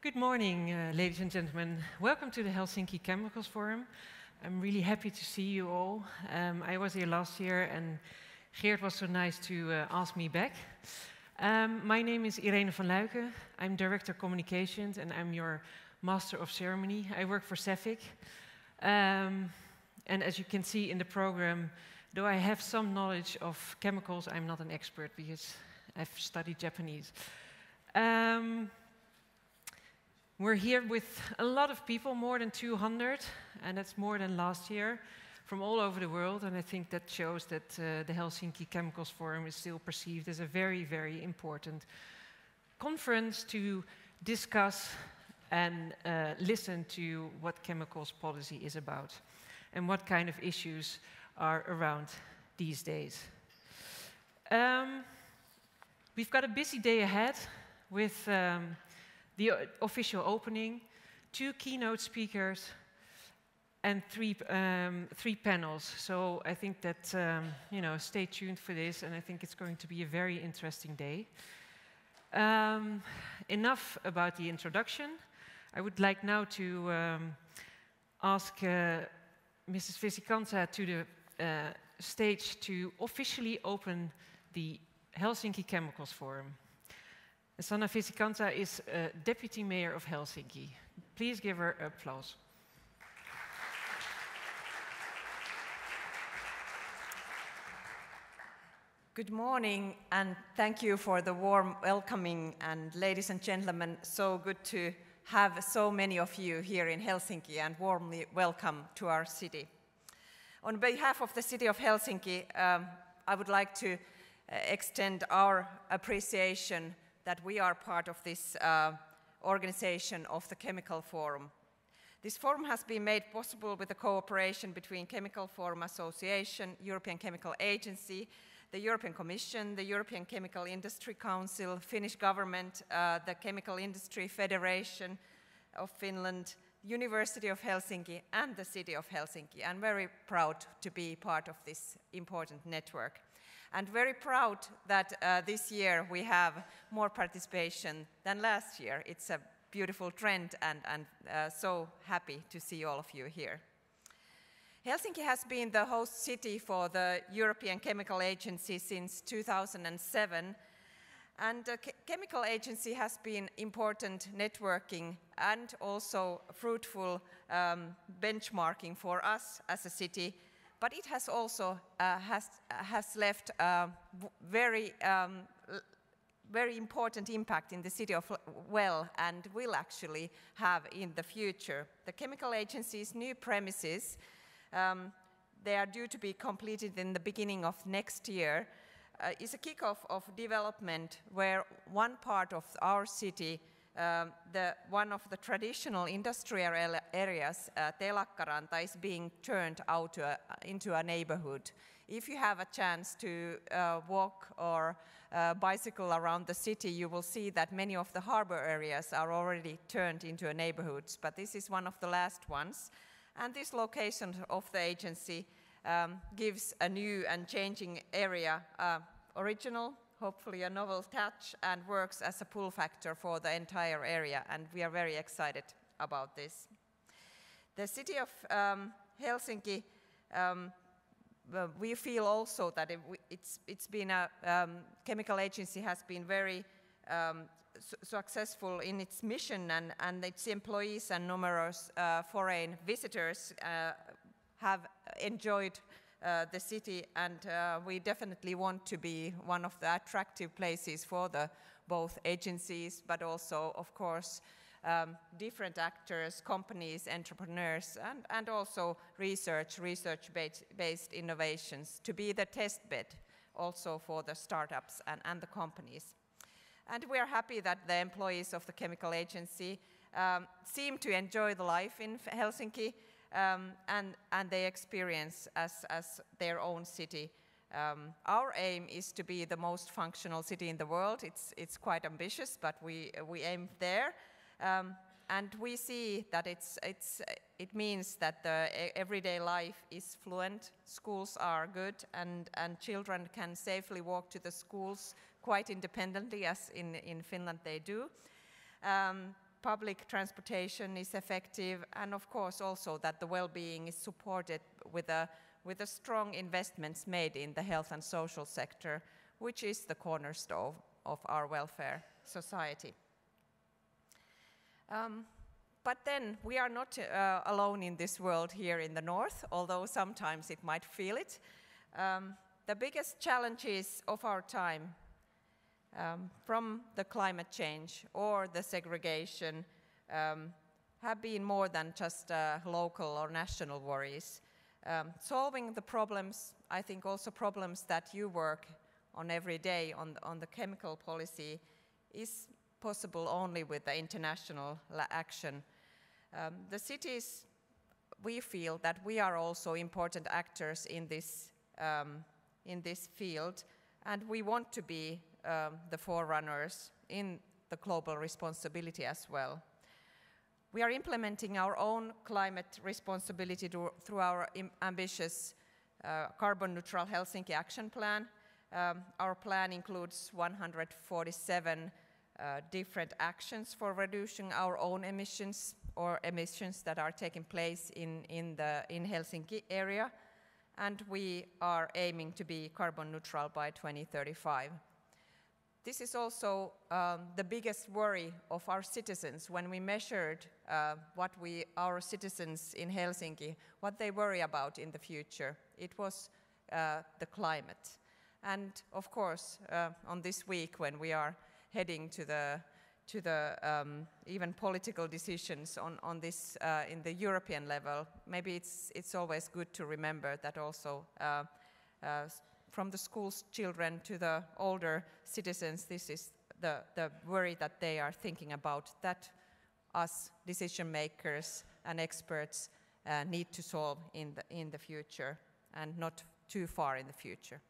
Good morning, ladies and gentlemen. Welcome to the Helsinki Chemicals Forum. I'm really happy to see you all. I was here last year and Geert was so nice to ask me back. My name is Irene van Luiken. I'm Director Communications and I'm your Master of Ceremony. I work for CEFIC. And as you can see in the program, though I have some knowledge of chemicals, I'm not an expert because I've studied Japanese. We're here with a lot of people, more than 200, and that's more than last year, from all over the world. And I think that shows that the Helsinki Chemicals Forum is still perceived as a very, very important conference to discuss and listen to what chemicals policy is about and what kind of issues are around these days. We've got a busy day ahead with the official opening, 2 keynote speakers, and three panels. So I think that, stay tuned for this, and I think it's going to be a very interesting day. Enough about the introduction. I would like now to ask Mrs. Vesikansa to the stage to officially open the Helsinki Chemicals Forum. Sanna is Deputy Mayor of Helsinki. Please give her applause. Good morning, and thank you for the warm welcoming. And ladies and gentlemen, so good to have so many of you here in Helsinki, and warmly welcome to our city. On behalf of the city of Helsinki, I would like to extend our appreciation that we are part of this organization of the Chemical Forum. This forum has been made possible with the cooperation between Chemical Forum Association, European Chemical Agency, the European Commission, the European Chemical Industry Council, Finnish government, the Chemical Industry Federation of Finland, University of Helsinki, and the City of Helsinki. I'm very proud to be part of this important network. And very proud that this year we have more participation than last year. It's a beautiful trend, and so happy to see all of you here. Helsinki has been the host city for the European Chemical Agency since 2007. And the Chemical Agency has been important networking and also fruitful benchmarking for us as a city. But it has also has left a very important impact in the city of Well, and will actually have in the future. The Chemical Agency's new premises, they are due to be completed in the beginning of next year, is a kickoff of development where one part of our city, one of the traditional industrial areas, Telakkaranta, is being turned out into a neighborhood. If you have a chance to walk or bicycle around the city, you will see that many of the harbor areas are already turned into neighborhoods, but this is one of the last ones. And this location of the agency gives a new and changing area original, hopefully a novel touch, and works as a pull factor for the entire area, and we are very excited about this. The city of Helsinki, we feel also that it's been a Chemical Agency has been very successful in its mission, and its employees and numerous foreign visitors have enjoyed the city, and we definitely want to be one of the attractive places for both agencies, but also, of course, different actors, companies, entrepreneurs, and also research-based innovations to be the test bed also for the startups and the companies. And we are happy that the employees of the Chemical Agency seem to enjoy the life in Helsinki, and they experience as their own city. Our aim is to be the most functional city in the world. It's quite ambitious, but we aim there. And we see that it means that the everyday life is fluent, schools are good, and children can safely walk to the schools quite independently, as in Finland they do. public transportation is effective, and of course also that the well-being is supported with a strong investments made in the health and social sector, which is the cornerstone of our welfare society. But then we are not alone in this world here in the north, although sometimes it might feel it. The biggest challenges of our time, from the climate change or the segregation, have been more than just local or national worries. Solving the problems, I think also problems that you work on every day on the chemical policy, is possible only with the international action. The cities, we feel that we are also important actors in this field, and we want to be the forerunners in the global responsibility as well. We are implementing our own climate responsibility through our ambitious carbon neutral Helsinki action plan. Our plan includes 147 different actions for reducing our own emissions or emissions that are taking place in Helsinki area, and we are aiming to be carbon neutral by 2035. This is also the biggest worry of our citizens. When we measured our citizens in Helsinki, what they worry about in the future, it was the climate. And of course, on this week when we are heading to the even political decisions on this in the European level, maybe it's always good to remember that also from the school's children to the older citizens, this is the worry that they are thinking about, that us decision makers and experts need to solve in the future, and not too far in the future.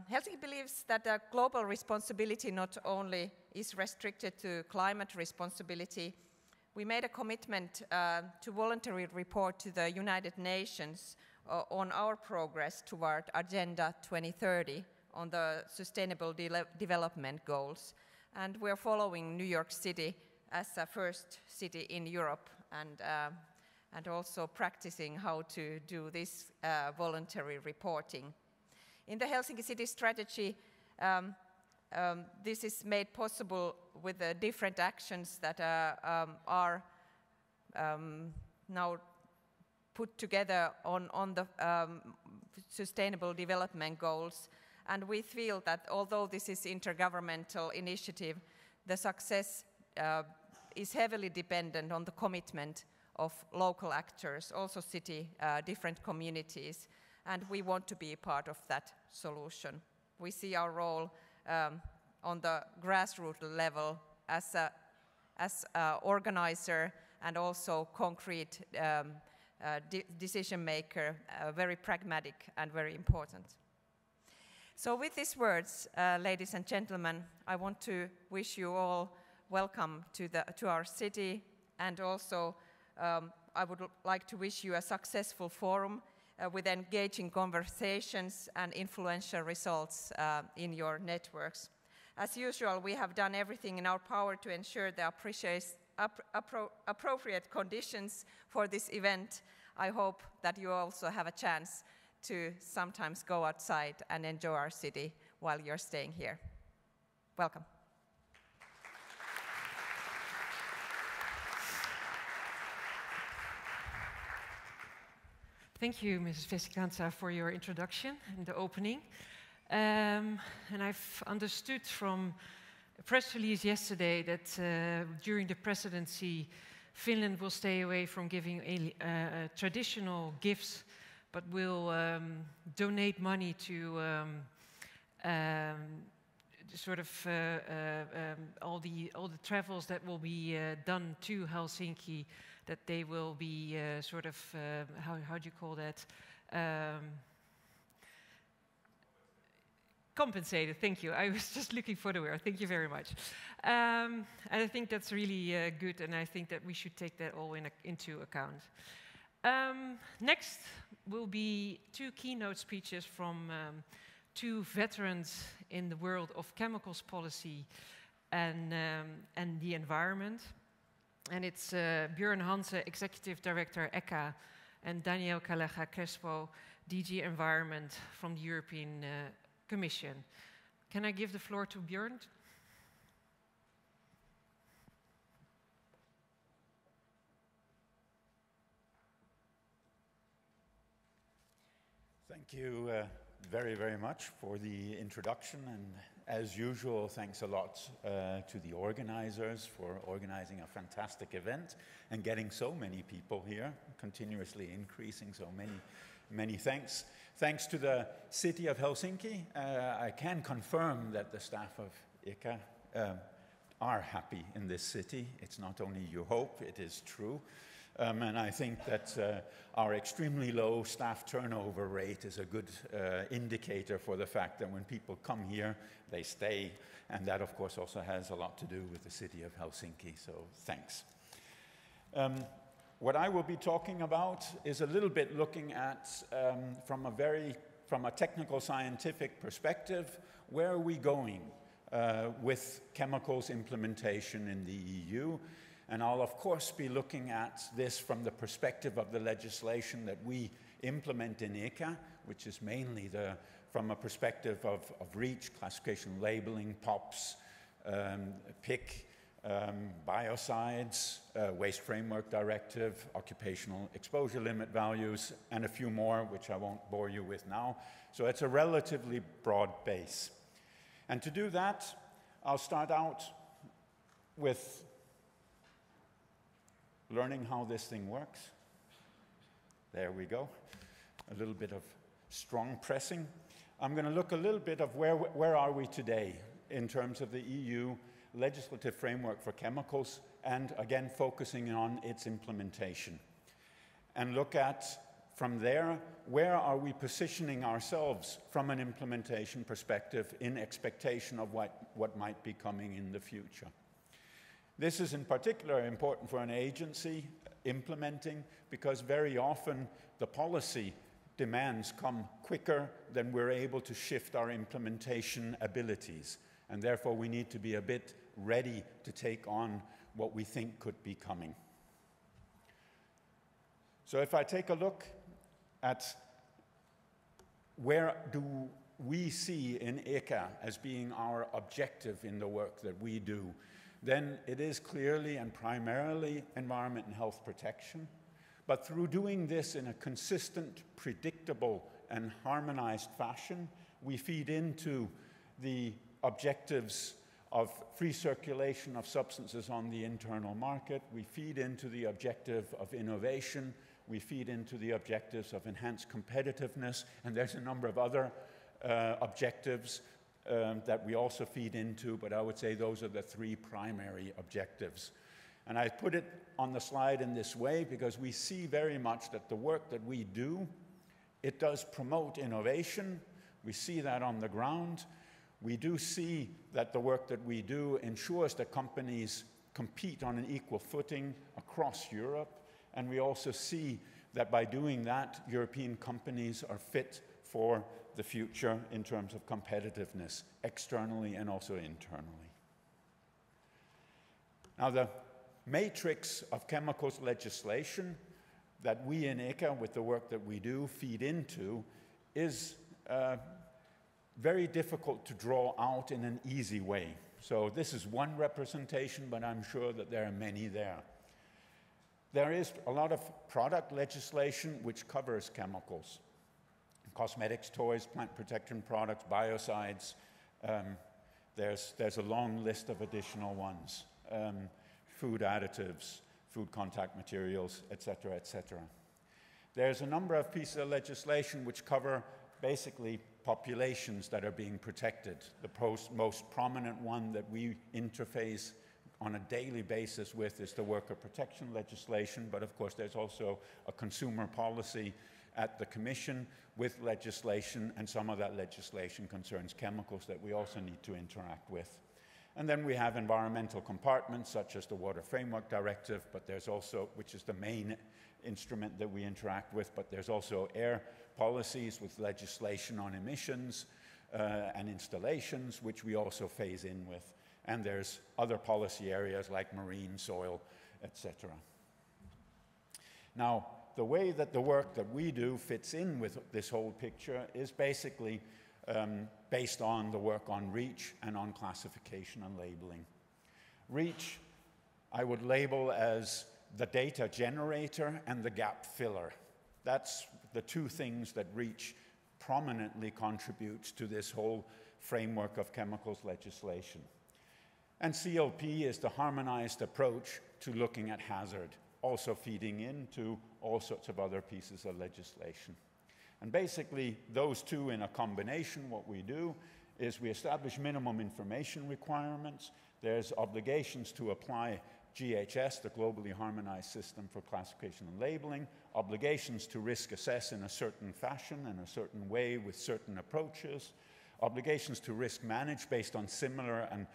Helsinki believes that the global responsibility not only is restricted to climate responsibility. We made a commitment to voluntarily report to the United Nations on our progress toward Agenda 2030 on the Sustainable Development Goals. And we're following New York City as a first city in Europe, and also practicing how to do this voluntary reporting. In the Helsinki City Strategy, this is made possible with the different actions that are now put together on the Sustainable Development Goals. And we feel that although this is an intergovernmental initiative, the success is heavily dependent on the commitment of local actors, also city, different communities. And we want to be a part of that solution. We see our role on the grassroots level as an organizer and also concrete decision maker, very pragmatic and very important. So with these words, ladies and gentlemen, I want to wish you all welcome to our city, and also I would like to wish you a successful forum with engaging conversations and influential results in your networks. As usual, we have done everything in our power to ensure the appropriate conditions for this event. I hope that you also have a chance to sometimes go outside and enjoy our city while you're staying here. Welcome. Thank you, Mrs. Vesikansa, for your introduction and the opening. And I've understood from a press release yesterday that during the presidency, Finland will stay away from giving traditional gifts, but will donate money to sort of all the travels that will be done to Helsinki, that they will be sort of, how do you call that? Compensated, thank you. I was just looking for the word, thank you very much. And I think that's really good, and I think that we should take that all into account. Next will be 2 keynote speeches from 2 veterans in the world of chemicals policy. and the environment. And it's Bjorn, Hansen, Executive Director, ECHA, and Daniel Calleja Crespo, DG Environment from the European Commission. Can I give the floor to Bjorn? Thank you very, very much for the introduction, and as usual, thanks a lot to the organizers for organizing a fantastic event and getting so many people here, continuously increasing, so many thanks. Thanks to the city of Helsinki. I can confirm that the staff of ECHA are happy in this city. It's not only you hope, it is true. And I think that our extremely low staff turnover rate is a good indicator for the fact that when people come here, they stay. And that, of course, also has a lot to do with the city of Helsinki. So thanks. What I will be talking about is a little bit looking at, from a technical scientific perspective, where are we going with chemicals implementation in the EU? And I'll, of course, be looking at this from the perspective of the legislation that we implement in ECHA, which is mainly from a perspective of REACH, classification, labeling, POPs, PIC, biocides, Waste Framework Directive, occupational exposure limit values, and a few more, which I won't bore you with now. So it's a relatively broad base. And to do that, I'll start out with learning how this thing works. There we go. A little bit of strong pressing. I'm going to look a little bit of where are we today in terms of the EU legislative framework for chemicals, and again focusing on its implementation. And look at, from there, where are we positioning ourselves from an implementation perspective in expectation of what might be coming in the future. This is in particular important for an agency implementing, because very often the policy demands come quicker than we're able to shift our implementation abilities. And therefore we need to be a bit ready to take on what we think could be coming. So if I take a look at where do we see in ECHA as being our objective in the work that we do, then it is clearly and primarily environment and health protection. But through doing this in a consistent, predictable, and harmonized fashion, we feed into the objectives of free circulation of substances on the internal market. We feed into the objective of innovation. We feed into the objectives of enhanced competitiveness. And there's a number of other objectives that we also feed into, but I would say those are the three primary objectives. And I put it on the slide in this way because we see very much that the work that we do, it does promote innovation. We see that on the ground. We do see that the work that we do ensures that companies compete on an equal footing across Europe. And we also see that by doing that, European companies are fit for the future in terms of competitiveness, externally and also internally. Now, the matrix of chemicals legislation that we in ECHA, with the work that we do, feed into is very difficult to draw out in an easy way. So this is one representation, but I'm sure that there are many there. There is a lot of product legislation which covers chemicals. Cosmetics, toys, plant protection products, biocides. There's a long list of additional ones. Food additives, food contact materials, etc., etc. There's a number of pieces of legislation which cover basically populations that are being protected. The most prominent one that we interface on a daily basis with is the worker protection legislation, but of course there's also a consumer policy at the Commission with legislation, and some of that legislation concerns chemicals that we also need to interact with. And then we have environmental compartments such as the Water Framework Directive, but there's also, which is the main instrument that we interact with, but there's also air policies with legislation on emissions and installations, which we also phase in with. and there's other policy areas like marine, soil, etc. Now, the way that the work that we do fits in with this whole picture is basically based on the work on REACH and on classification and labeling. REACH, I would label as the data generator and the gap filler. That's the two things that REACH prominently contributes to this whole framework of chemicals legislation. And CLP is the harmonized approach to looking at hazard, also feeding into all sorts of other pieces of legislation. And basically, those two in a combination, what we do is we establish minimum information requirements. There's obligations to apply GHS, the globally harmonized system for classification and labeling, obligations to risk assess in a certain fashion, in a certain way with certain approaches, obligations to risk manage based on similar and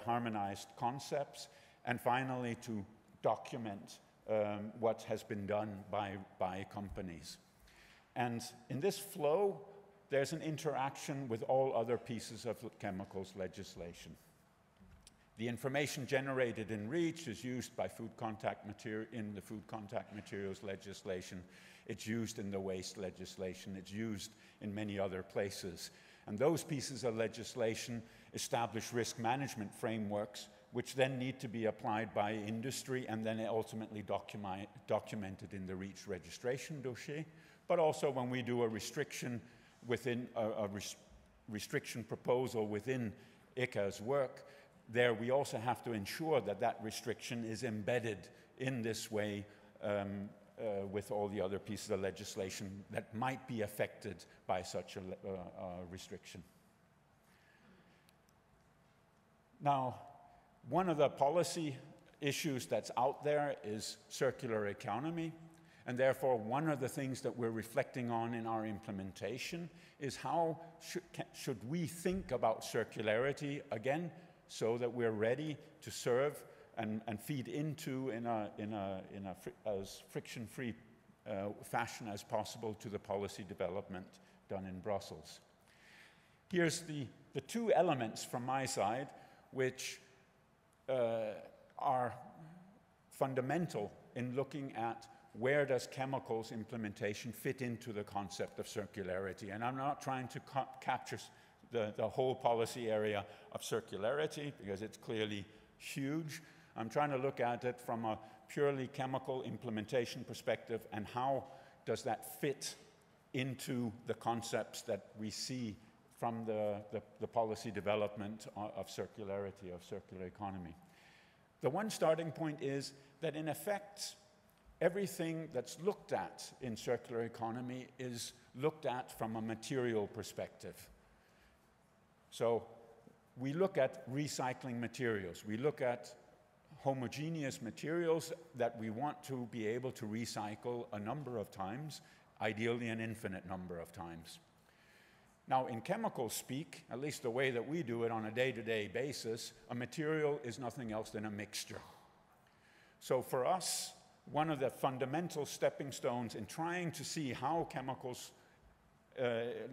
harmonized concepts, and finally to document what has been done by companies. And in this flow, there's an interaction with all other pieces of chemicals legislation. The information generated in REACH is used by food contact material in the food contact materials legislation. It's used in the waste legislation. It's used in many other places. And those pieces of legislation establish risk management frameworks, which then need to be applied by industry and then ultimately documented in the REACH registration dossier. But also when we do a restriction within restriction proposal within ECHA's work, there we also have to ensure that that restriction is embedded in this way with all the other pieces of legislation that might be affected by such a restriction. Now, one of the policy issues that's out there is circular economy, and therefore one of the things that we're reflecting on in our implementation is how should we think about circularity again, so that we're ready to serve and feed into in as friction-free fashion as possible to the policy development done in Brussels. Here's the two elements from my side which are fundamental in looking at where does chemicals implementation fit into the concept of circularity. And I'm not trying to capture the whole policy area of circularity because it's clearly huge. I'm trying to look at it from a purely chemical implementation perspective and how does that fit into the concepts that we see from the policy development of circularity, of circular economy. The one starting point is that in effect, everything that's looked at in circular economy is looked at from a material perspective. So we look at recycling materials. We look at homogeneous materials that we want to be able to recycle a number of times, ideally an infinite number of times. Now, in chemical speak, at least the way that we do it on a day-to-day basis, a material is nothing else than a mixture. So for us, one of the fundamental stepping stones in trying to see how chemicals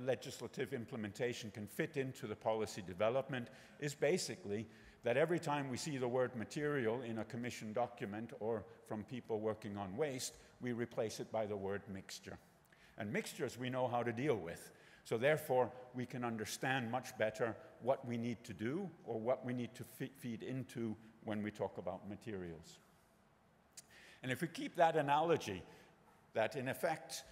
legislative implementation can fit into the policy development is basically that every time we see the word material in a commission document or from people working on waste, we replace it by the word mixture. And mixtures we know how to deal with. So therefore, we can understand much better what we need to do or what we need to feed into when we talk about materials. And if we keep that analogy, that in effect,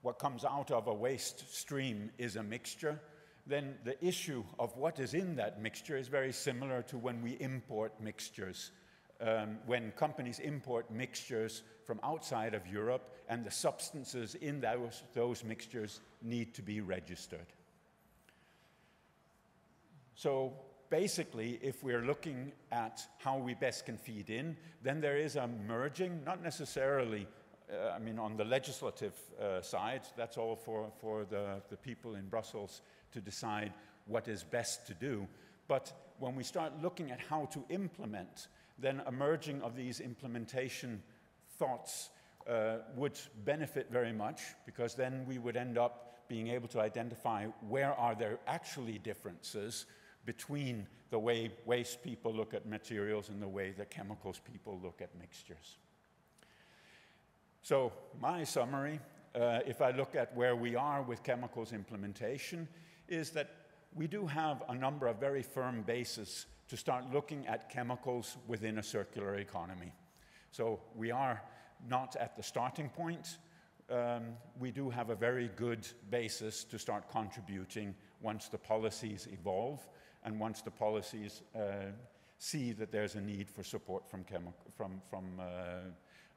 what comes out of a waste stream is a mixture, then the issue of what is in that mixture is very similar to when we import mixtures. When companies import mixtures from outside of Europe and the substances in those mixtures need to be registered. So basically, if we're looking at how we best can feed in, then there is a merging, not necessarily, on the legislative side, that's all for the people in Brussels to decide what is best to do. But when we start looking at how to implement, then a merging of these implementation thoughts would benefit very much, because then we would end up being able to identify where are there actually differences between the way waste people look at materials and the way the chemicals people look at mixtures. So my summary, if I look at where we are with chemicals implementation, is that we do have a number of very firm bases to start looking at chemicals within a circular economy. So we are not at the starting point. We do have a very good basis to start contributing once the policies evolve and once the policies see that there's a need for support from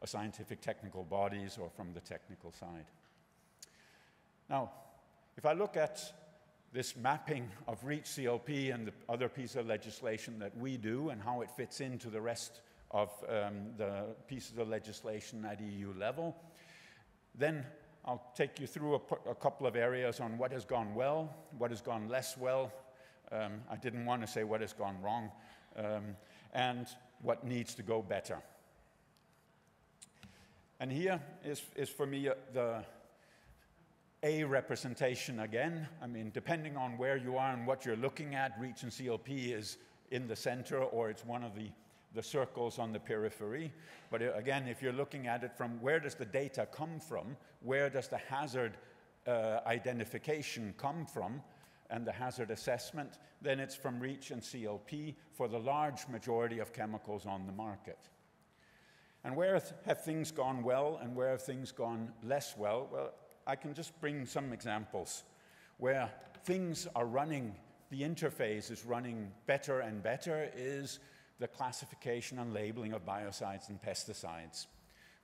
scientific technical bodies or from the technical side. Now, if I look at this mapping of REACH CLP and the other piece of legislation that we do and how it fits into the rest of the pieces of legislation at EU level, then I'll take you through a couple of areas on what has gone well, what has gone less well. I didn't want to say what has gone wrong, and what needs to go better. And here is for me the A representation again. I mean, depending on where you are and what you're looking at, REACH and CLP is in the center or it's one of the circles on the periphery. But again, if you're looking at it from where does the data come from, where does the hazard identification come from, and the hazard assessment, then it's from REACH and CLP for the large majority of chemicals on the market. And where have things gone well and where have things gone less well? Well, I can just bring some examples where things are running, the interface is running better and better is the classification and labeling of biocides and pesticides.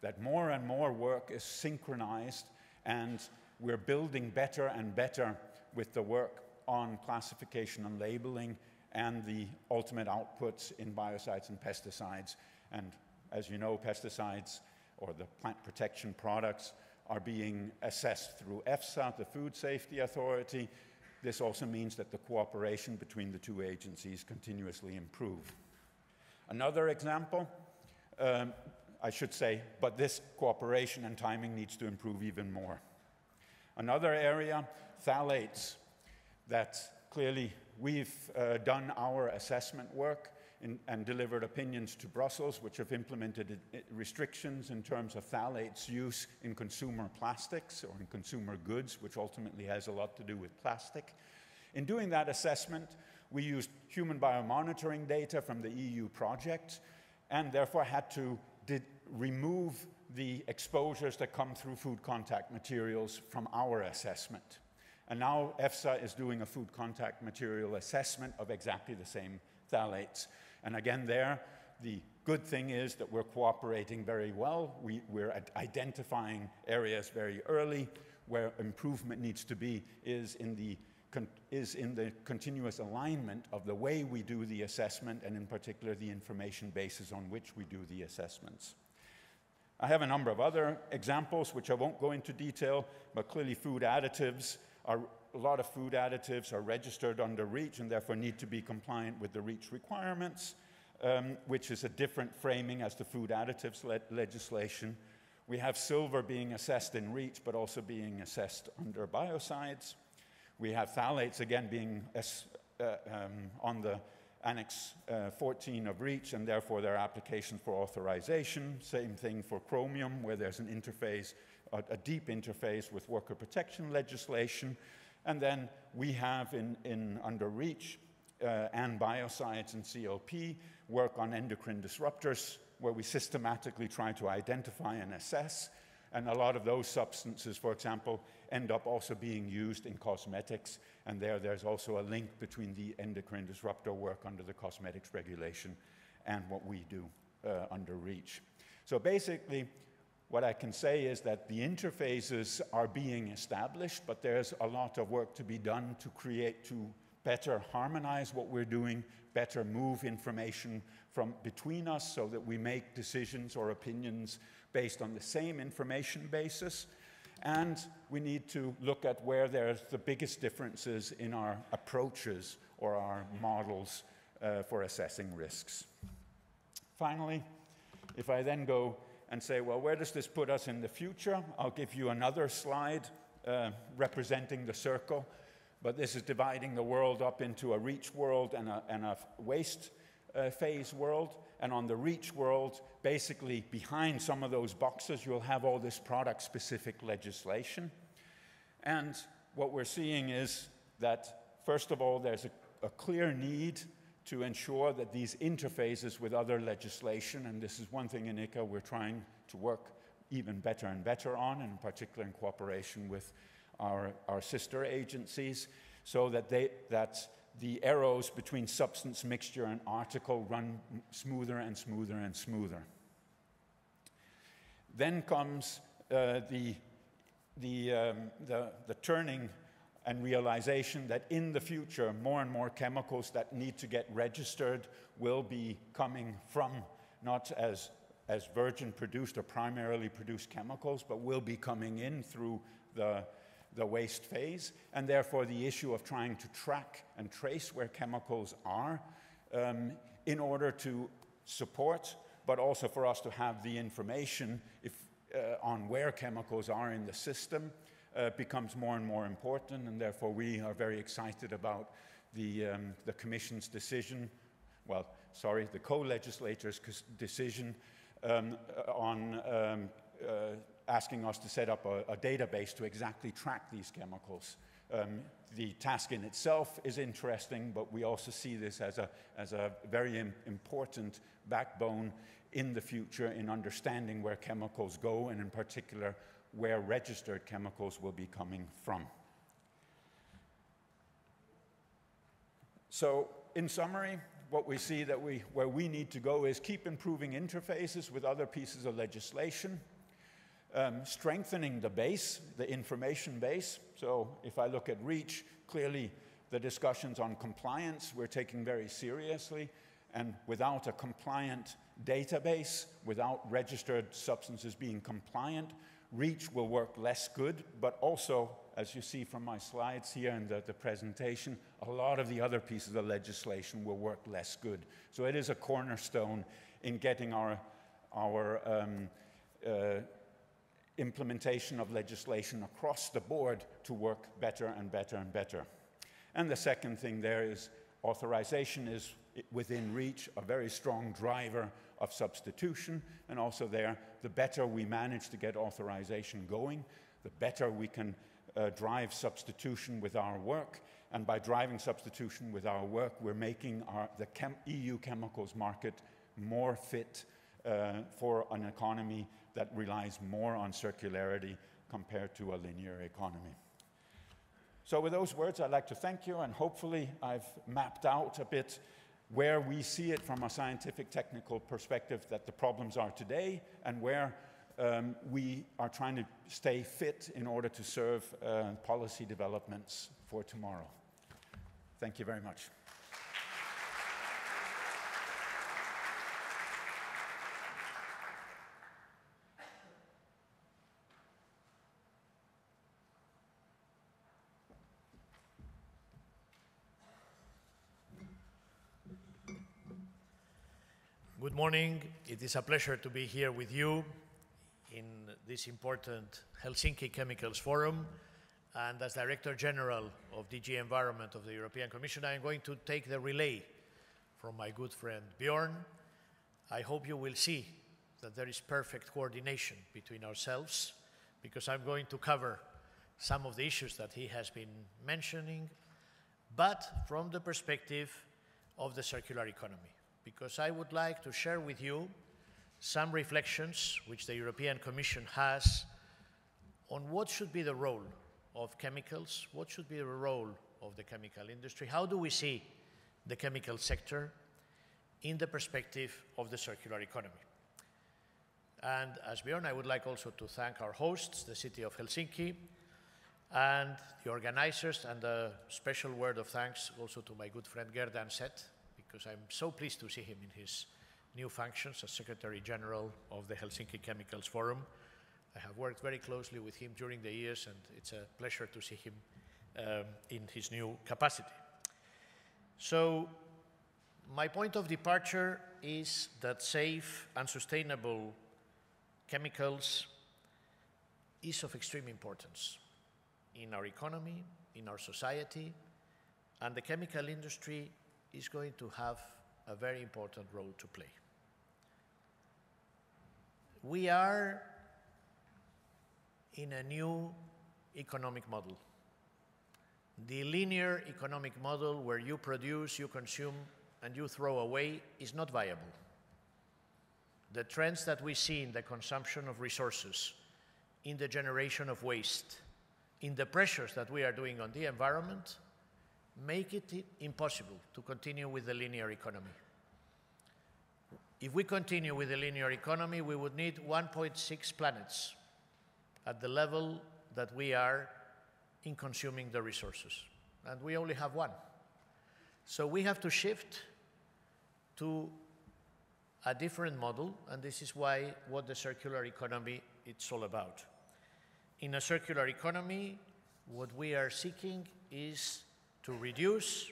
That more and more work is synchronized and we're building better and better with the work on classification and labeling and the ultimate outputs in biocides and pesticides. And as you know, pesticides or the plant protection products are being assessed through EFSA, the Food Safety Authority. This also means that the cooperation between the two agencies continuously improve. Another example, I should say, but this cooperation and timing needs to improve even more. Another area, phthalates, that clearly we've done our assessment work and delivered opinions to Brussels, which have implemented restrictions in terms of phthalates use in consumer plastics or in consumer goods, which ultimately has a lot to do with plastic. In doing that assessment, we used human biomonitoring data from the EU project and therefore had to remove the exposures that come through food contact materials from our assessment. And now EFSA is doing a food contact material assessment of exactly the same phthalates. And again there, the good thing is that we're cooperating very well. We're identifying areas very early. Where improvement needs to be is in the continuous alignment of the way we do the assessment and in particular the information bases on which we do the assessments. I have a number of other examples which I won't go into detail, but clearly food additives a lot of food additives are registered under REACH and therefore need to be compliant with the REACH requirements, which is a different framing as the food additives legislation. We have silver being assessed in REACH, but also being assessed under biocides. We have phthalates again being on the Annex 14 of REACH, and therefore their application for authorization. Same thing for chromium, where there's an interface, a deep interface with worker protection legislation. And then we have under REACH and biocides and CLP work on endocrine disruptors, where we systematically try to identify and assess. And a lot of those substances, for example, end up also being used in cosmetics. And there's also a link between the endocrine disruptor work under the cosmetics regulation and what we do under REACH. So basically, what I can say is that the interfaces are being established, but there's a lot of work to be done to better harmonize what we're doing, better move information from between us so that we make decisions or opinions based on the same information basis. And we need to look at where there's the biggest differences in our approaches or our models for assessing risks. Finally, if I then go and say, well, where does this put us in the future? I'll give you another slide representing the circle. but this is dividing the world up into a reach world and a waste phase world. And on the reach world, basically behind some of those boxes, you'll have all this product-specific legislation. And what we're seeing is that, first of all, there's a clear need to ensure that these interfaces with other legislation, and this is one thing in ECHA we're trying to work even better and better on, and in particular in cooperation with our sister agencies, so that the arrows between substance, mixture, and article run smoother and smoother and smoother. Then comes the turning and realization that in the future, more and more chemicals that need to get registered will be coming from not as virgin produced or primarily produced chemicals, but will be coming in through the waste phase, and therefore the issue of trying to track and trace where chemicals are in order to support, but also for us to have the information on where chemicals are in the system becomes more and more important, and therefore we are very excited about the Commission's decision, the co-legislators' decision on asking us to set up a database to exactly track these chemicals. The task in itself is interesting, but we also see this as a very important backbone in the future in understanding where chemicals go, and in particular where registered chemicals will be coming from. So, in summary, what we see that where we need to go is keep improving interfaces with other pieces of legislation, strengthening the base, the information base. So if I look at REACH, clearly the discussions on compliance we're taking very seriously, and without a compliant database, without registered substances being compliant, REACH will work less good, but also, as you see from my slides here in the presentation, a lot of the other pieces of legislation will work less good. So it is a cornerstone in getting our implementation of legislation across the board to work better and better and better. And the second thing there is authorization is within REACH a very strong driver of substitution, and also there, the better we manage to get authorization going, the better we can drive substitution with our work, and by driving substitution with our work, we're making the EU chemicals market more fit for an economy that relies more on circularity compared to a linear economy. So with those words, I'd like to thank you, and hopefully I've mapped out a bit where we see it from a scientific technical perspective that the problems are today, and where we are trying to stay fit in order to serve policy developments for tomorrow. Thank you very much. Good morning. It is a pleasure to be here with you in this important Helsinki Chemicals Forum. And as Director General of DG Environment of the European Commission, I am going to take the relay from my good friend Bjorn. I hope you will see that there is perfect coordination between ourselves, because I'm going to cover some of the issues that he has been mentioning, but from the perspective of the circular economy, because I would like to share with you some reflections which the European Commission has on what should be the role of chemicals, what should be the role of the chemical industry, how do we see the chemical sector in the perspective of the circular economy. And as Bjorn, I would like also to thank our hosts, the city of Helsinki, and the organizers, and a special word of thanks also to my good friend Gerd Danset, because I'm so pleased to see him in his new functions as Secretary General of the Helsinki Chemicals Forum. I have worked very closely with him during the years, and it's a pleasure to see him in his new capacity. So, my point of departure is that safe and sustainable chemicals is of extreme importance in our economy, in our society, and the chemical industry is going to have a very important role to play. We are in a new economic model. The linear economic model where you produce, you consume, and you throw away is not viable. The trends that we see in the consumption of resources, in the generation of waste, in the pressures that we are doing on the environment, make it impossible to continue with the linear economy. If we continue with the linear economy, we would need 1.6 planets at the level that we are in consuming the resources, and we only have one. So we have to shift to a different model, and this is why what the circular economy it's all about. In a circular economy, what we are seeking is to reduce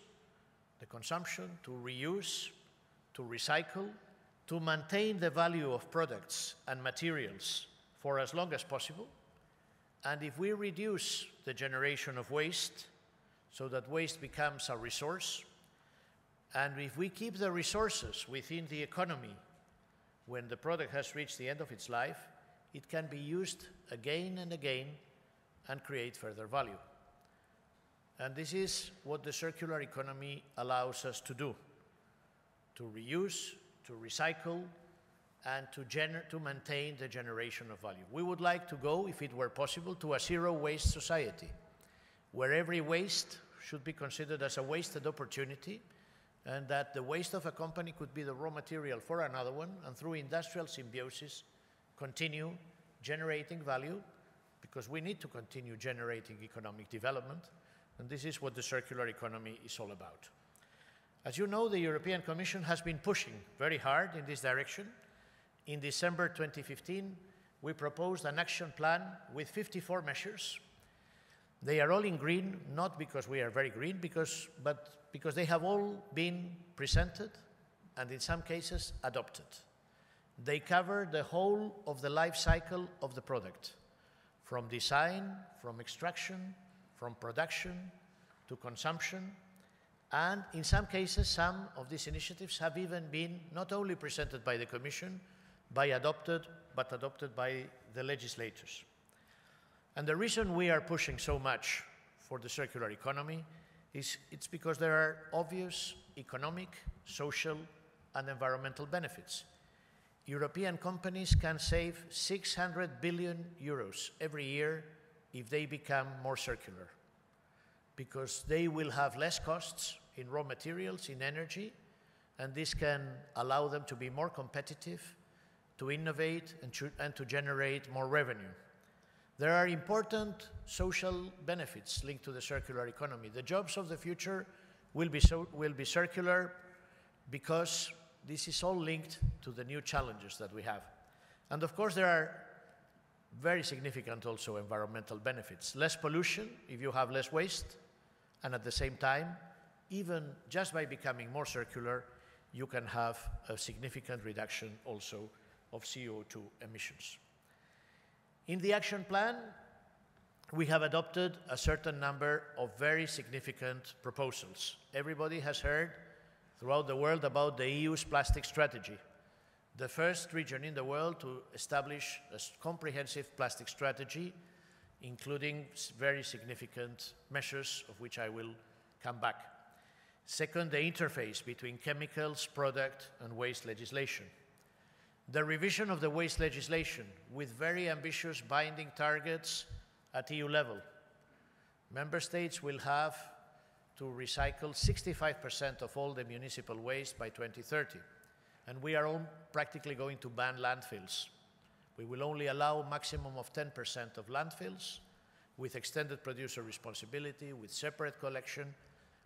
the consumption, to reuse, to recycle, to maintain the value of products and materials for as long as possible. And if we reduce the generation of waste so that waste becomes a resource, and if we keep the resources within the economy when the product has reached the end of its life, it can be used again and again and create further value. And this is what the circular economy allows us to do, to reuse, to recycle, and to maintain the generation of value. We would like to go, if it were possible, to a zero-waste society, where every waste should be considered as a wasted opportunity, and that the waste of a company could be the raw material for another one, and through industrial symbiosis, continue generating value, because we need to continue generating economic development, and this is what the circular economy is all about. As you know, the European Commission has been pushing very hard in this direction. In December 2015, we proposed an action plan with 54 measures. They are all in green, not because we are very green, but because they have all been presented and in some cases adopted. They cover the whole of the life cycle of the product, from design, from extraction, from production to consumption. And in some cases, some of these initiatives have even been not only presented by the Commission, but adopted by the legislators. And the reason we are pushing so much for the circular economy is it's because there are obvious economic, social, and environmental benefits. European companies can save 600 billion euros every year if they become more circular, because they will have less costs in raw materials, in energy, and this can allow them to be more competitive, to innovate, and to generate more revenue. There are important social benefits linked to the circular economy. The jobs of the future will be circular because this is all linked to the new challenges that we have. And of course, there are very significant also environmental benefits. Less pollution if you have less waste, and at the same time, even just by becoming more circular, you can have a significant reduction also of CO2 emissions. In the action plan, we have adopted a certain number of very significant proposals. Everybody has heard throughout the world about the EU's plastic strategy, the first region in the world to establish a comprehensive plastic strategy, including very significant measures of which I will come back. Second, the interface between chemicals, product, and waste legislation. The revision of the waste legislation with very ambitious binding targets at EU level. Member states will have to recycle 65% of all the municipal waste by 2030. And we are all practically going to ban landfills. We will only allow a maximum of 10% of landfills with extended producer responsibility, with separate collection.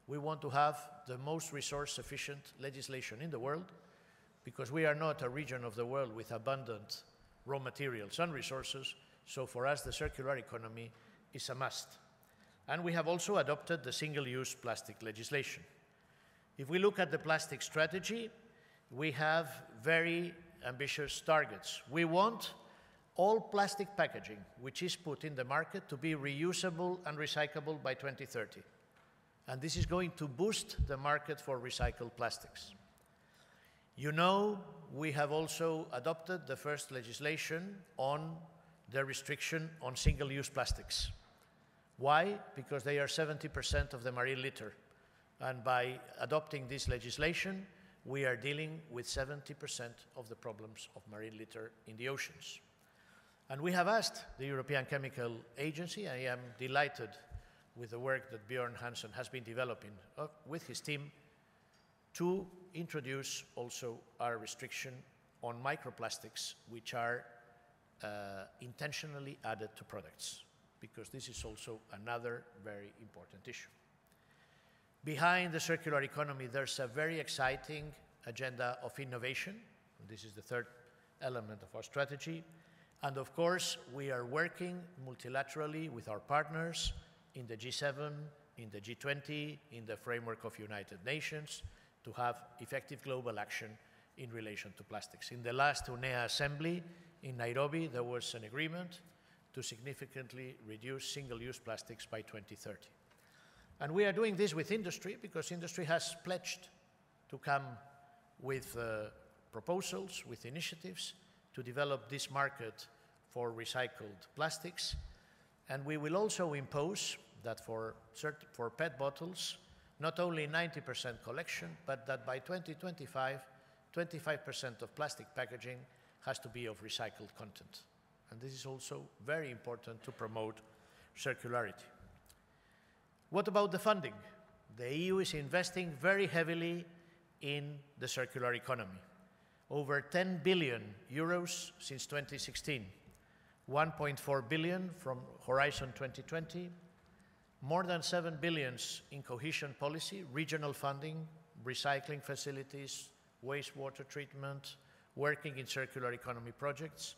We want to have the most resource-efficient legislation in the world, because we are not a region of the world with abundant raw materials and resources, so for us the circular economy is a must. And we have also adopted the single-use plastic legislation. If we look at the plastic strategy, we have very ambitious targets. We want all plastic packaging which is put in the market to be reusable and recyclable by 2030. And this is going to boost the market for recycled plastics. You know, we have also adopted the first legislation on the restriction on single-use plastics. Why? Because they are 70% of the marine litter. And by adopting this legislation, we are dealing with 70% of the problems of marine litter in the oceans. And we have asked the European Chemical Agency, I am delighted with the work that Bjorn Hansen has been developing with his team, to introduce also our restriction on microplastics which are intentionally added to products, because this is also another very important issue. Behind the circular economy, there's a very exciting agenda of innovation. This is the third element of our strategy. And of course, we are working multilaterally with our partners in the G7, in the G20, in the framework of United Nations, to have effective global action in relation to plastics. In the last UNEA assembly in Nairobi, there was an agreement to significantly reduce single-use plastics by 2030. And we are doing this with industry because industry has pledged to come with proposals, with initiatives to develop this market for recycled plastics. And we will also impose that for PET bottles, not only 90% collection, but that by 2025, 25% of plastic packaging has to be of recycled content. And this is also very important to promote circularity. What about the funding? The EU is investing very heavily in the circular economy. Over 10 billion euros since 2016, 1.4 billion from Horizon 2020, more than 7 billion in cohesion policy, regional funding, recycling facilities, wastewater treatment, working in circular economy projects,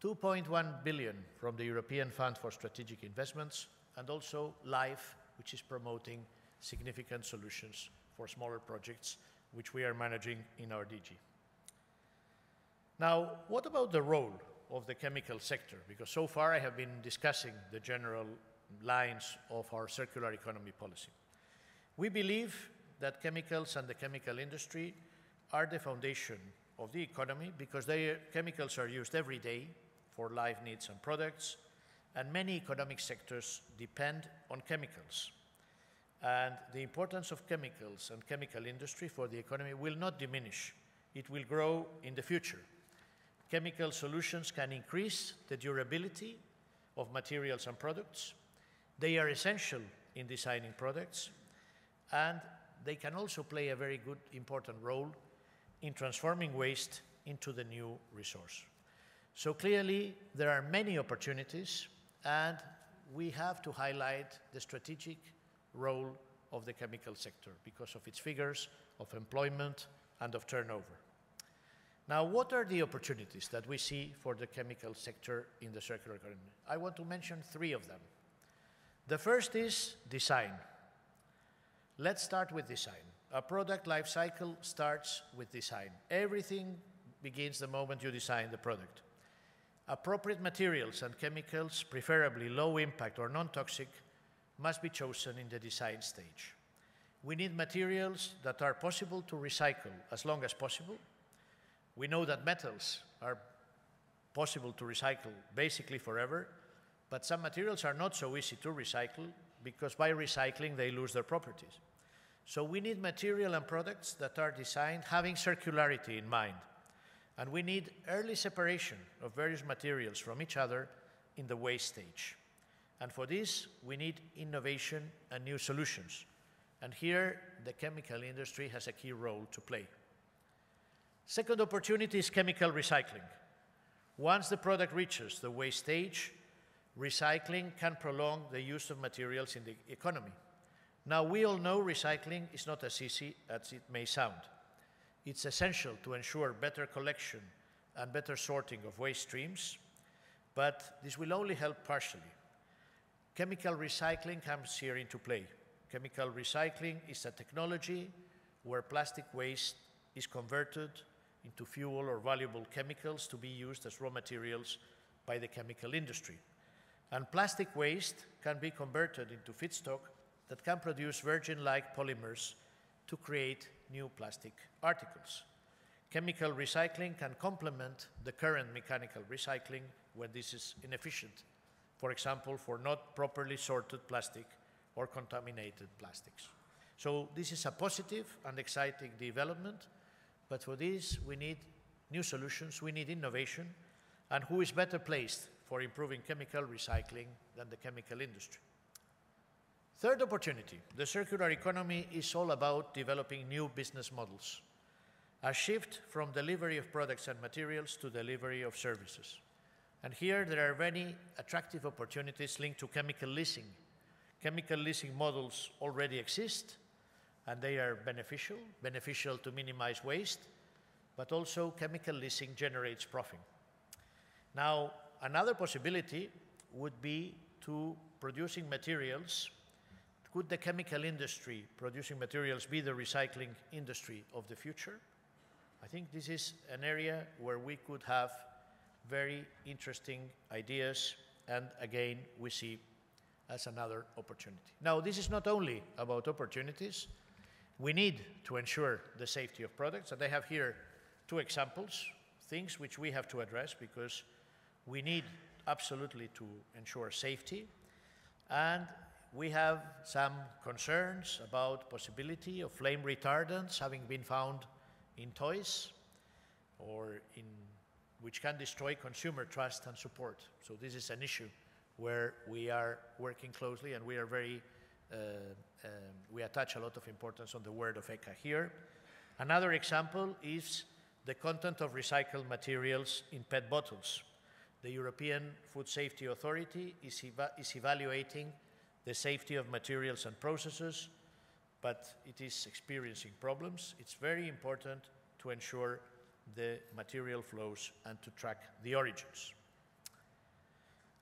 2.1 billion from the European Fund for Strategic Investments, and also LIFE, which is promoting significant solutions for smaller projects, which we are managing in our DG. Now, what about the role of the chemical sector? Because so far I have been discussing the general lines of our circular economy policy. We believe that chemicals and the chemical industry are the foundation of the economy because chemicals are used every day for life needs and products, and many economic sectors depend on chemicals. And the importance of chemicals and chemical industry for the economy will not diminish. It will grow in the future. Chemical solutions can increase the durability of materials and products. They are essential in designing products, and they can also play a very good, important role in transforming waste into the new resource. So clearly, there are many opportunities, and we have to highlight the strategic role of the chemical sector because of its figures of employment and of turnover. Now, what are the opportunities that we see for the chemical sector in the circular economy? I want to mention 3 of them. The first is design. Let's start with design. A product life cycle starts with design. Everything begins the moment you design the product. Appropriate materials and chemicals, preferably low impact or non-toxic, must be chosen in the design stage. We need materials that are possible to recycle as long as possible. We know that metals are possible to recycle basically forever, but some materials are not so easy to recycle because by recycling they lose their properties. So we need material and products that are designed having circularity in mind. And we need early separation of various materials from each other in the waste stage. And for this, we need innovation and new solutions. And here, the chemical industry has a key role to play. Second opportunity is chemical recycling. Once the product reaches the waste stage, recycling can prolong the use of materials in the economy. Now, we all know recycling is not as easy as it may sound. It's essential to ensure better collection and better sorting of waste streams, but this will only help partially. Chemical recycling comes here into play. Chemical recycling is a technology where plastic waste is converted into fuel or valuable chemicals to be used as raw materials by the chemical industry. And plastic waste can be converted into feedstock that can produce virgin-like polymers to create new plastic articles. Chemical recycling can complement the current mechanical recycling when this is inefficient, for example, for not properly sorted plastic or contaminated plastics. So this is a positive and exciting development, but for this we need new solutions, we need innovation, and who is better placed for improving chemical recycling than the chemical industry? Third opportunity, the circular economy is all about developing new business models, a shift from delivery of products and materials to delivery of services. And here there are many attractive opportunities linked to chemical leasing. Chemical leasing models already exist, and they are beneficial to minimize waste, but also chemical leasing generates profit. Now, another possibility would be to producing materials. Could the chemical industry producing materials be the recycling industry of the future? I think this is an area where we could have very interesting ideas, and again, we see as another opportunity. Now, this is not only about opportunities. We need to ensure the safety of products, and I have here two examples, things which we have to address because we need absolutely to ensure safety, and we have some concerns about possibility of flame retardants having been found in toys or which can destroy consumer trust and support. So this is an issue where we are working closely, and we are we attach a lot of importance on the word of ECHA here. Another example is the content of recycled materials in PET bottles. The European Food Safety Authority is evaluating the safety of materials and processes, but it is experiencing problems. It's very important to ensure the material flows and to track the origins.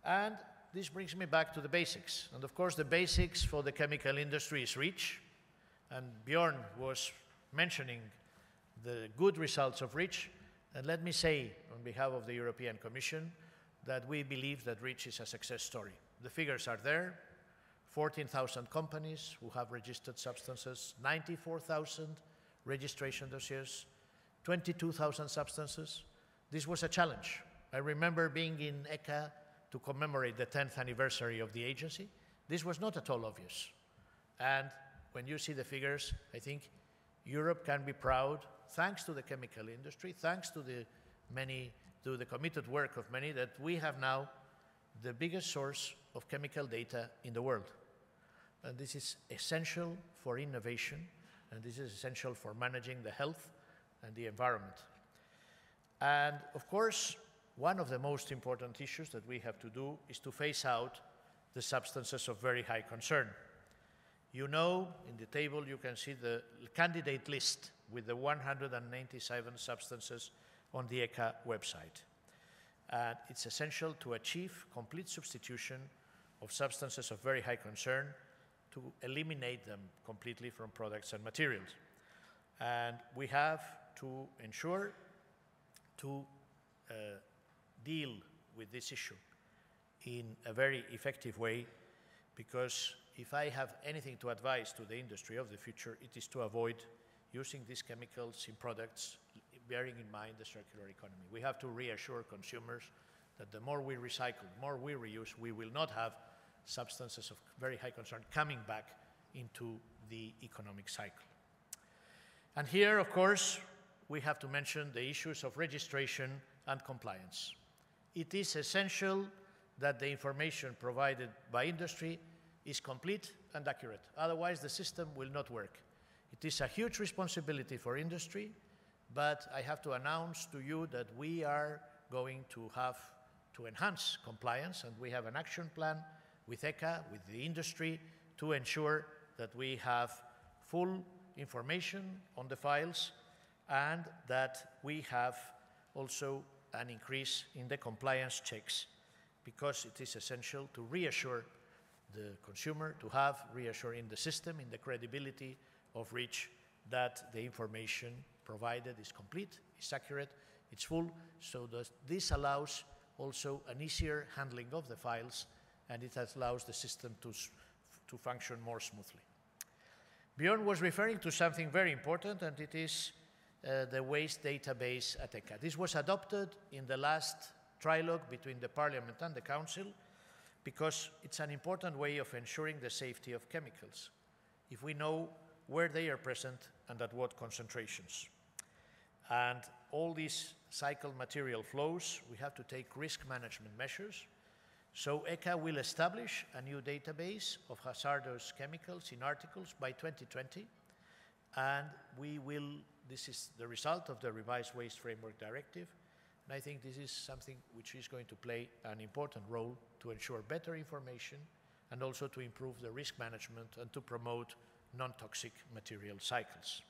And this brings me back to the basics. And of course, the basics for the chemical industry is REACH. And Bjorn was mentioning the good results of REACH. And let me say, on behalf of the European Commission, that we believe that REACH is a success story. The figures are there. 14,000 companies who have registered substances, 94,000 registration dossiers, 22,000 substances. This was a challenge. I remember being in ECHA to commemorate the 10th anniversary of the agency. This was not at all obvious. And when you see the figures, I think Europe can be proud, thanks to the chemical industry, thanks to the committed work of many, that we have now the biggest source of chemical data in the world. And this is essential for innovation, and this is essential for managing the health and the environment. And of course, one of the most important issues that we have to do is to phase out the substances of very high concern. You know, in the table you can see the candidate list with the 197 substances on the ECHA website. And it's essential to achieve complete substitution of substances of very high concern, to eliminate them completely from products and materials. And we have to ensure to deal with this issue in a very effective way, because if I have anything to advise to the industry of the future, it is to avoid using these chemicals in products, bearing in mind the circular economy. We have to reassure consumers that the more we recycle, the more we reuse, we will not have substances of very high concern coming back into the economic cycle. And here, of course, we have to mention the issues of registration and compliance. It is essential that the information provided by industry is complete and accurate. Otherwise, the system will not work. It is a huge responsibility for industry, but I have to announce to you that we are going to have to enhance compliance, and we have an action plan with ECHA, with the industry, to ensure that we have full information on the files and that we have also an increase in the compliance checks, because it is essential to reassure the consumer, to have reassuring the system in the credibility of REACH that the information provided is complete, is accurate, it's full, so that this allows also an easier handling of the files, and it allows the system to function more smoothly. Bjorn was referring to something very important, and it is the waste database at ECHA. This was adopted in the last trilogue between the Parliament and the Council because it's an important way of ensuring the safety of chemicals, if we know where they are present and at what concentrations. And all these cycle material flows, we have to take risk management measures. So ECHA will establish a new database of hazardous chemicals in articles by 2020, and this is the result of the revised Waste Framework Directive, and I think this is something which is going to play an important role to ensure better information and also to improve the risk management and to promote non-toxic material cycles.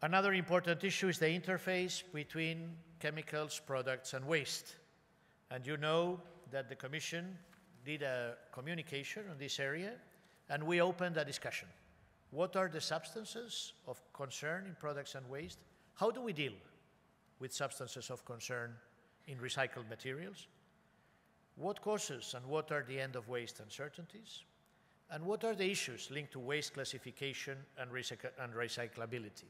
Another important issue is the interface between chemicals, products, and waste. And you know that the Commission did a communication on this area, and we opened a discussion. What are the substances of concern in products and waste? How do we deal with substances of concern in recycled materials? What causes and what are the end-of-waste uncertainties? And what are the issues linked to waste classification and recyclability?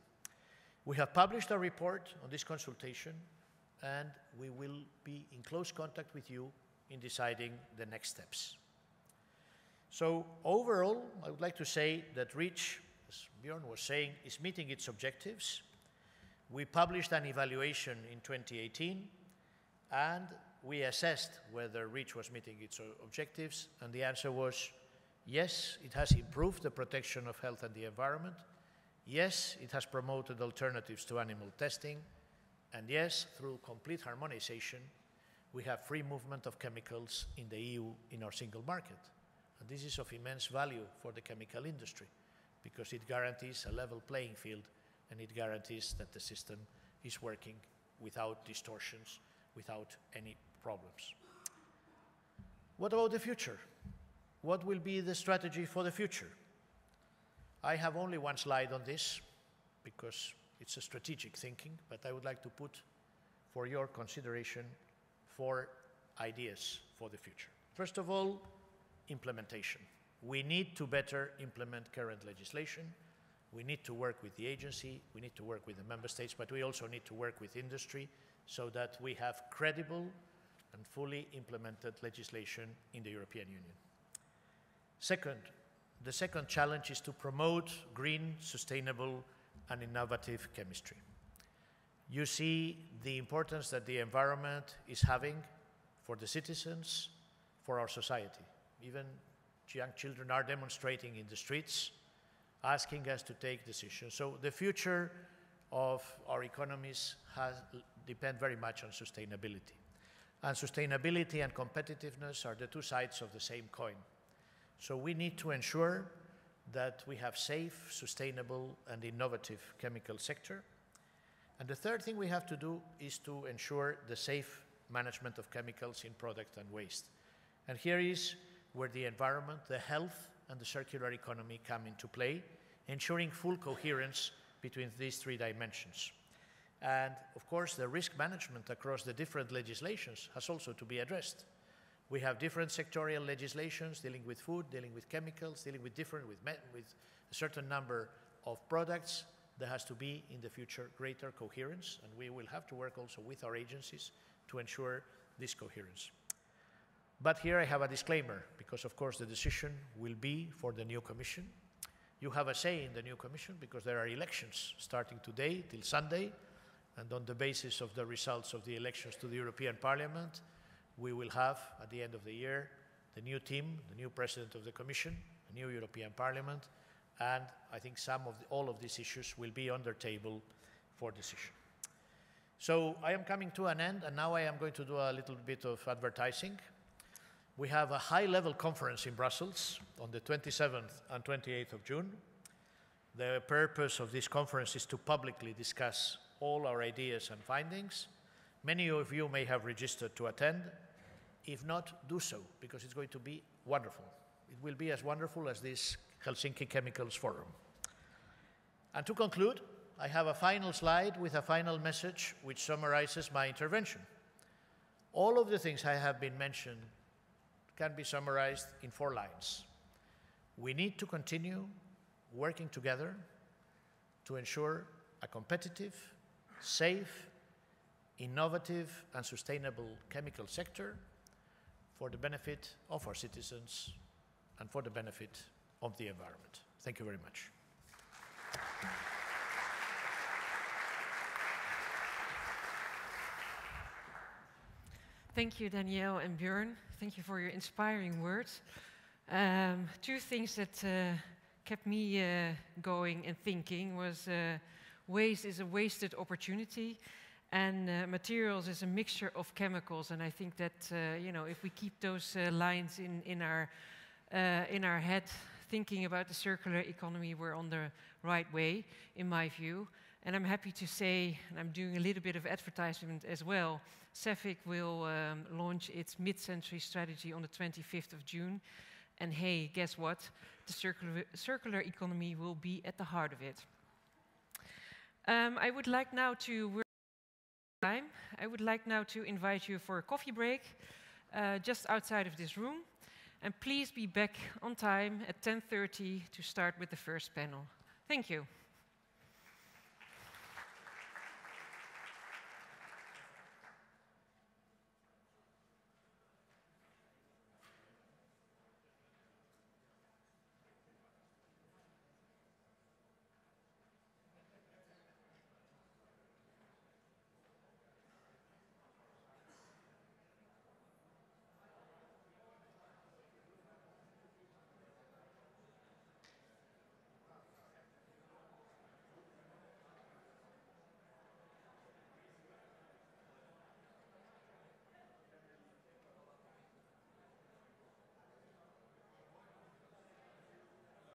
We have published a report on this consultation, and we will be in close contact with you in deciding the next steps. So overall, I would like to say that REACH, as Bjorn was saying, is meeting its objectives. We published an evaluation in 2018, and we assessed whether REACH was meeting its objectives, and the answer was yes, it has improved the protection of health and the environment. Yes, it has promoted alternatives to animal testing. And yes, through complete harmonization, we have free movement of chemicals in the EU in our single market. And this is of immense value for the chemical industry because it guarantees a level playing field and it guarantees that the system is working without distortions, without any problems. What about the future? What will be the strategy for the future? I have only one slide on this because it's a strategic thinking, but I would like to put for your consideration 4 ideas for the future. First of all, implementation. We need to better implement current legislation. We need to work with the agency, we need to work with the member states, but we also need to work with industry so that we have credible and fully implemented legislation in the European Union. Second, the second challenge is to promote green, sustainable, and innovative chemistry. You see the importance that the environment is having for the citizens, for our society. Even young children are demonstrating in the streets, asking us to take decisions. So the future of our economies depend very much on sustainability. And sustainability and competitiveness are the 2 sides of the same coin. So we need to ensure that we have safe, sustainable, and innovative chemical sector. And the third thing we have to do is to ensure the safe management of chemicals in product and waste. And here is where the environment, the health, and the circular economy come into play, ensuring full coherence between these 3 dimensions. And of course, the risk management across the different legislations has also to be addressed. We have different sectorial legislations dealing with food, dealing with chemicals, dealing with a certain number of products. There has to be, in the future, greater coherence, and we will have to work also with our agencies to ensure this coherence. But here I have a disclaimer, because of course the decision will be for the new Commission. You have a say in the new Commission because there are elections starting today till Sunday, and on the basis of the results of the elections to the European Parliament, we will have, at the end of the year, the new team, the new President of the Commission, the new European Parliament, and I think all of these issues will be on their table for decision. So I am coming to an end, and now I am going to do a little bit of advertising. We have a high-level conference in Brussels on the 27th and 28th of June. The purpose of this conference is to publicly discuss all our ideas and findings. Many of you may have registered to attend. If not, do so, because it's going to be wonderful. It will be as wonderful as this Helsinki Chemicals Forum. And to conclude, I have a final slide with a final message which summarizes my intervention. All of the things I have been mentioned can be summarized in 4 lines. We need to continue working together to ensure a competitive, safe, innovative and sustainable chemical sector for the benefit of our citizens and for the benefit of the environment. Thank you very much. Thank you, Danielle and Bjorn. Thank you for your inspiring words. 2 things that kept me going and thinking was waste is a wasted opportunity, and materials is a mixture of chemicals. And I think that you know, if we keep those lines in our head, thinking about the circular economy, we're on the right way, in my view. And I'm happy to say, and I'm doing a little bit of advertisement as well, CEFIC will launch its mid-century strategy on the 25th of June. And hey, guess what? The circular economy will be at the heart of it. I would like now to invite you for a coffee break just outside of this room. And please be back on time at 10:30 to start with the first panel. Thank you.